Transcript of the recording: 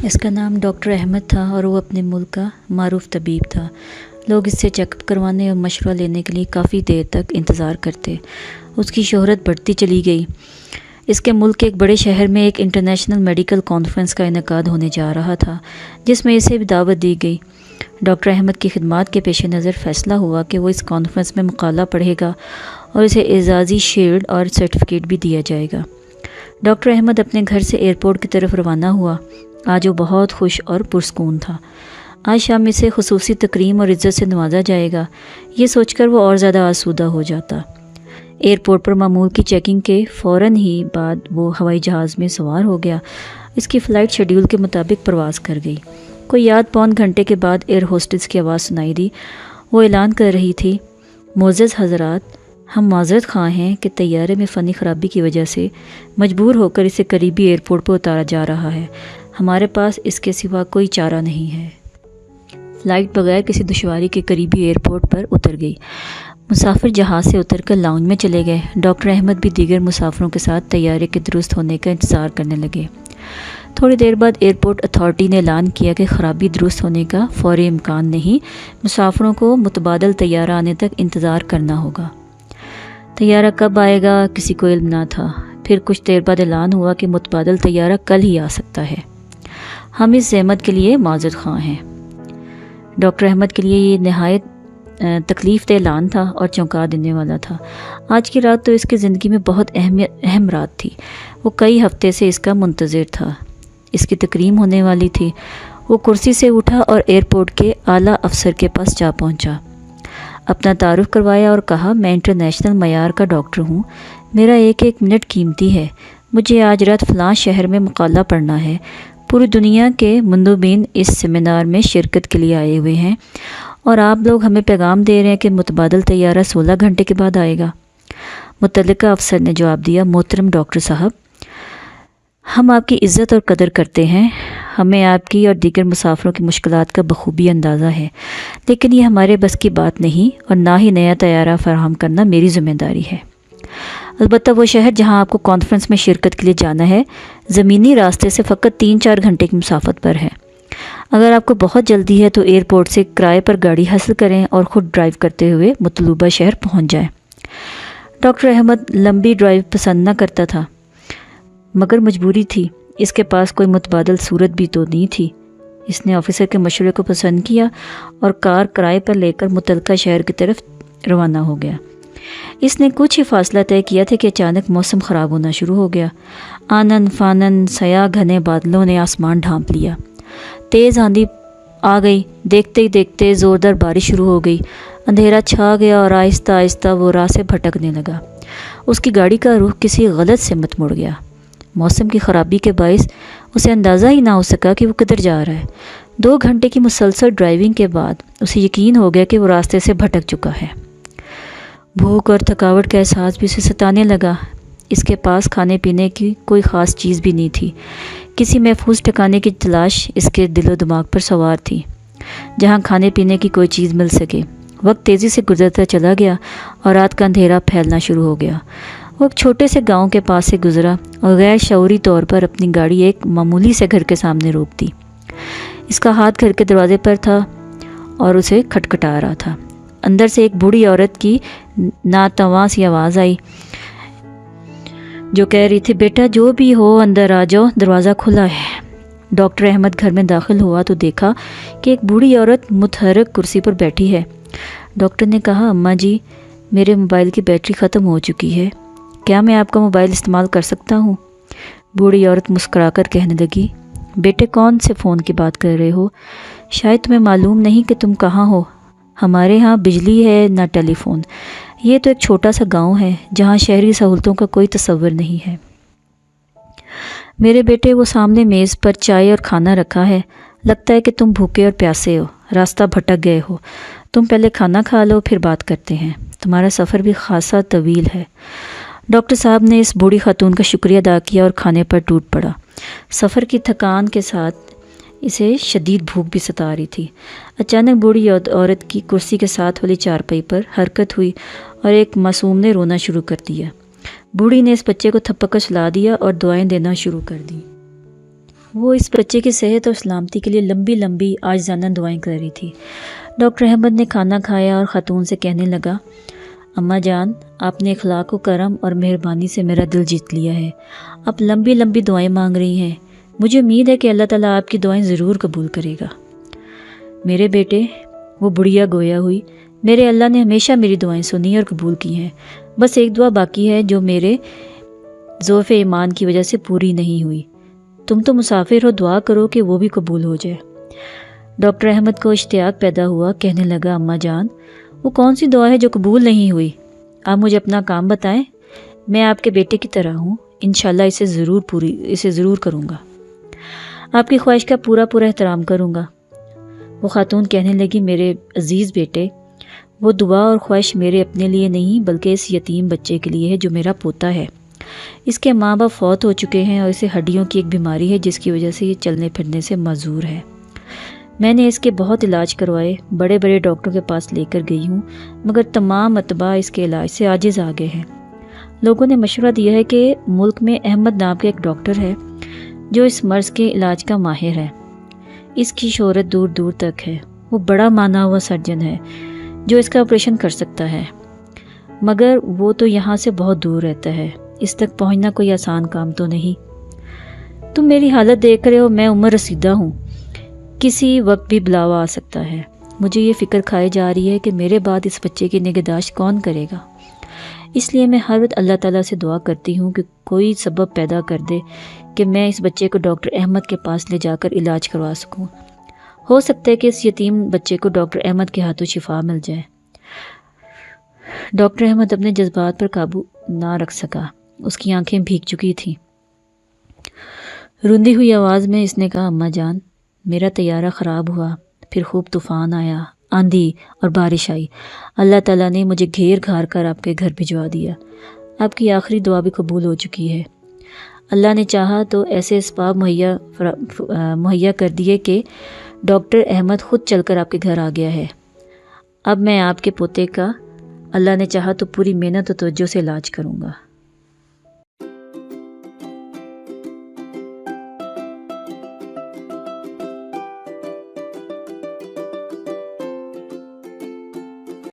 اس کا نام ڈاکٹر احمد تھا اور وہ اپنے ملک کا معروف طبیب تھا۔ لوگ اس سے چیک اپ کروانے اور مشورہ لینے کے لیے کافی دیر تک انتظار کرتے۔ اس کی شہرت بڑھتی چلی گئی۔ اس کے ملک کے ایک بڑے شہر میں ایک انٹرنیشنل میڈیکل کانفرنس کا انعقاد ہونے جا رہا تھا، جس میں اسے بھی دعوت دی گئی۔ ڈاکٹر احمد کی خدمات کے پیش نظر فیصلہ ہوا کہ وہ اس کانفرنس میں مقالہ پڑھے گا اور اسے اعزازی شیلڈ اور سرٹیفکیٹ بھی دیا جائے گا۔ ڈاکٹر احمد اپنے گھر سے ایئرپورٹ کی طرف روانہ ہوا۔ آج وہ بہت خوش اور پرسکون تھا۔ آج شام اسے خصوصی تکریم اور عزت سے نوازا جائے گا، یہ سوچ کر وہ اور زیادہ آسودہ ہو جاتا۔ ایئرپورٹ پر معمول کی چیکنگ کے فوراً ہی بعد وہ ہوائی جہاز میں سوار ہو گیا۔ اس کی فلائٹ شیڈول کے مطابق پرواز کر گئی۔ کوئی یاد پون گھنٹے کے بعد ایئر ہوسٹس کی آواز سنائی دی۔ وہ اعلان کر رہی تھی، معزز حضرات، ہم معذرت خواہ ہیں کہ طیارے میں فنی خرابی کی وجہ سے مجبور ہو کر اسے قریبی ایئرپورٹ پر اتارا جا رہا ہے۔ ہمارے پاس اس کے سوا کوئی چارہ نہیں ہے۔ فلائٹ بغیر کسی دشواری کے قریبی ایئرپورٹ پر اتر گئی۔ مسافر جہاز سے اتر کر لاؤنج میں چلے گئے۔ ڈاکٹر احمد بھی دیگر مسافروں کے ساتھ طیارے کے درست ہونے کا انتظار کرنے لگے۔ تھوڑی دیر بعد ایئرپورٹ اتھارٹی نے اعلان کیا کہ خرابی درست ہونے کا فوری امکان نہیں، مسافروں کو متبادل طیارہ آنے تک انتظار کرنا ہوگا۔ طیارہ کب آئے گا کسی کو علم نہ تھا۔ پھر کچھ دیر بعد اعلان ہوا کہ متبادل طیارہ کل ہی آ سکتا ہے۔ ہم اس زحمت کے لیے معذرت خواہ ہیں۔ ڈاکٹر احمد کے لیے یہ نہایت تکلیف دہ اعلان تھا اور چونکا دینے والا تھا۔ آج کی رات تو اس کی زندگی میں بہت اہم رات تھی۔ وہ کئی ہفتے سے اس کا منتظر تھا۔ اس کی تکریم ہونے والی تھی۔ وہ کرسی سے اٹھا اور ایئرپورٹ کے اعلیٰ افسر کے پاس جا پہنچا۔ اپنا تعارف کروایا اور کہا، میں انٹرنیشنل معیار کا ڈاکٹر ہوں۔ میرا ایک ایک منٹ قیمتی ہے۔ مجھے آج رات فلاں شہر میں مقالہ پڑھنا ہے۔ پوری دنیا کے مندوبین اس سیمینار میں شرکت کے لیے آئے ہوئے ہیں اور آپ لوگ ہمیں پیغام دے رہے ہیں کہ متبادل طیارہ 16 گھنٹے کے بعد آئے گا۔ متعلقہ افسر نے جواب دیا، محترم ڈاکٹر صاحب، ہم آپ کی عزت اور قدر کرتے ہیں۔ ہمیں آپ کی اور دیگر مسافروں کی مشکلات کا بخوبی اندازہ ہے، لیکن یہ ہمارے بس کی بات نہیں اور نہ ہی نیا طیارہ فراہم کرنا میری ذمہ داری ہے۔ البتہ وہ شہر جہاں آپ کو کانفرنس میں شرکت کے لیے جانا ہے، زمینی راستے سے فقط 3-4 گھنٹے کی مسافت پر ہے۔ اگر آپ کو بہت جلدی ہے تو ایئرپورٹ سے کرائے پر گاڑی حاصل کریں اور خود ڈرائیو کرتے ہوئے مطلوبہ شہر پہنچ جائیں۔ ڈاکٹر احمد لمبی ڈرائیو پسند نہ کرتا تھا، مگر مجبوری تھی۔ اس کے پاس کوئی متبادل صورت بھی تو نہیں تھی۔ اس نے آفیسر کے مشورے کو پسند کیا اور کار کرائے پر لے کر متعلقہ شہر کی طرف روانہ ہو گیا۔ اس نے کچھ ہی فاصلہ طے کیا تھا کہ اچانک موسم خراب ہونا شروع ہو گیا۔ آنن فانن سیاہ گھنے بادلوں نے آسمان ڈھانپ لیا۔ تیز آندھی آ گئی۔ دیکھتے ہی دیکھتے زوردار بارش شروع ہو گئی۔ اندھیرا چھا گیا اور آہستہ آہستہ وہ راہ سے بھٹکنے لگا۔ اس کی گاڑی کا رخ کسی غلط سمت مڑ گیا۔ موسم کی خرابی کے باعث اسے اندازہ ہی نہ ہو سکا کہ وہ کدھر جا رہا ہے۔ 2 گھنٹے کی مسلسل ڈرائیونگ کے بعد اسے یقین ہو گیا کہ وہ راستے سے بھٹک چکا ہے۔ بھوک اور تھکاوٹ کا احساس بھی اسے ستانے لگا۔ اس کے پاس کھانے پینے کی کوئی خاص چیز بھی نہیں تھی۔ کسی محفوظ ٹھکانے کی تلاش اس کے دل و دماغ پر سوار تھی، جہاں کھانے پینے کی کوئی چیز مل سکے۔ وقت تیزی سے گزرتا چلا گیا اور رات کا اندھیرا پھیلنا شروع ہو گیا۔ وہ ایک چھوٹے سے گاؤں کے پاس سے گزرا اور غیر شعوری طور پر اپنی گاڑی ایک معمولی سے گھر کے سامنے روک دی۔ اس کا ہاتھ گھر کے دروازے پر تھا اور اسے کھٹکھٹا رہا تھا۔ اندر سے ایک بوڑھی عورت کی ناتواں سی آواز آئی جو کہہ رہی تھی، بیٹا جو بھی ہو اندر آ جاؤ، دروازہ کھلا ہے۔ ڈاکٹر احمد گھر میں داخل ہوا تو دیکھا کہ ایک بوڑھی عورت متحرک کرسی پر بیٹھی ہے۔ ڈاکٹر نے کہا، اماں جی، میرے موبائل کی بیٹری ختم ہو چکی ہے، کیا میں آپ کا موبائل استعمال کر سکتا ہوں؟ بوڑھی عورت مسکرا کر کہنے لگی، بیٹے کون سے فون کی بات کر رہے ہو؟ شاید تمہیں معلوم نہیں کہ تم کہاں ہو۔ ہمارے ہاں بجلی ہے نہ ٹیلی فون۔ یہ تو ایک چھوٹا سا گاؤں ہے جہاں شہری سہولتوں کا کوئی تصور نہیں ہے۔ میرے بیٹے، وہ سامنے میز پر چائے اور کھانا رکھا ہے۔ لگتا ہے کہ تم بھوکے اور پیاسے ہو، راستہ بھٹک گئے ہو۔ تم پہلے کھانا کھا لو، پھر بات کرتے ہیں۔ تمہارا سفر بھی خاصا طویل ہے۔ ڈاکٹر صاحب نے اس بوڑھی خاتون کا شکریہ ادا کیا اور کھانے پر ٹوٹ پڑا۔ سفر کی تھکان کے ساتھ اسے شدید بھوک بھی ستا رہی تھی۔ اچانک بوڑھی عورت کی کرسی کے ساتھ والی چارپائی پر حرکت ہوئی اور ایک معصوم نے رونا شروع کر دیا۔ بوڑھی نے اس بچے کو تھپک کر سلا دیا اور دعائیں دینا شروع کر دی۔ وہ اس بچے کی صحت اور سلامتی کے لیے لمبی لمبی عاجزانہ دعائیں کر رہی تھی۔ ڈاکٹر احمد نے کھانا کھایا اور خاتون سے کہنے لگا، اماں جان، آپ نے اخلاق و کرم اور مہربانی سے میرا دل جیت لیا ہے۔ آپ لمبی لمبی دعائیں مانگ رہی ہیں، مجھے امید ہے کہ اللہ تعالیٰ آپ کی دعائیں ضرور قبول کرے گا۔ میرے بیٹے، وہ بڑھیا گویا ہوئی، میرے اللہ نے ہمیشہ میری دعائیں سنی اور قبول کی ہیں۔ بس ایک دعا باقی ہے جو میرے ضعف ایمان کی وجہ سے پوری نہیں ہوئی۔ تم تو مسافر ہو، دعا کرو کہ وہ بھی قبول ہو جائے۔ ڈاکٹر احمد کو اشتیاق پیدا ہوا، کہنے لگا، اماں جان، وہ کون سی دعا ہے جو قبول نہیں ہوئی؟ آپ مجھے اپنا کام بتائیں، میں آپ کے بیٹے کی طرح ہوں، انشاءاللہ اسے ضرور کروں گا، آپ کی خواہش کا پورا احترام کروں گا۔ وہ خاتون کہنے لگی، میرے عزیز بیٹے، وہ دعا اور خواہش میرے اپنے لیے نہیں بلکہ اس یتیم بچے کے لیے ہے جو میرا پوتا ہے۔ اس کے ماں باپ فوت ہو چکے ہیں اور اسے ہڈیوں کی ایک بیماری ہے جس کی وجہ سے یہ چلنے پھرنے سے معذور ہے۔ میں نے اس کے بہت علاج کروائے، بڑے بڑے ڈاکٹروں کے پاس لے کر گئی ہوں، مگر تمام اتباع اس کے علاج سے عاجز آ گئے ہیں۔ لوگوں نے مشورہ دیا ہے کہ ملک میں احمد نام کا ایک ڈاکٹر ہے جو اس مرض کے علاج کا ماہر ہے۔ اس کی شہرت دور دور تک ہے، وہ بڑا مانا ہوا سرجن ہے جو اس کا آپریشن کر سکتا ہے، مگر وہ تو یہاں سے بہت دور رہتا ہے، اس تک پہنچنا کوئی آسان کام تو نہیں۔ تم میری حالت دیکھ رہے ہو، میں عمر رسیدہ ہوں، کسی وقت بھی بلاوا آ سکتا ہے۔ مجھے یہ فکر کھائے جا رہی ہے کہ میرے بعد اس بچے کی نگہداشت کون کرے گا۔ اس لیے میں ہر وقت اللہ تعالیٰ سے دعا کرتی ہوں کہ کوئی سبب پیدا کر دے کہ میں اس بچے کو ڈاکٹر احمد کے پاس لے جا کر علاج کروا سکوں۔ ہو سکتا ہے کہ اس یتیم بچے کو ڈاکٹر احمد کے ہاتھوں شفا مل جائے۔ ڈاکٹر احمد اپنے جذبات پر قابو نہ رکھ سکا، اس کی آنکھیں بھیگ چکی تھیں۔ روندی ہوئی آواز میں اس نے کہا، اماں جان، میرا طیارہ خراب ہوا، پھر خوب طوفان آیا، آندھی اور بارش آئی، اللہ تعالیٰ نے مجھے گھیر گھار کر آپ کے گھر بھجوا دیا۔ آپ کی آخری دعا بھی قبول ہو چکی ہے۔ اللہ نے چاہا تو ایسے اسباب مہیا کر دیے کہ ڈاکٹر احمد خود چل کر آپ کے گھر آ گیا ہے۔ اب میں آپ کے پوتے کا اللہ نے چاہا تو پوری محنت و توجہ سے علاج کروں گا۔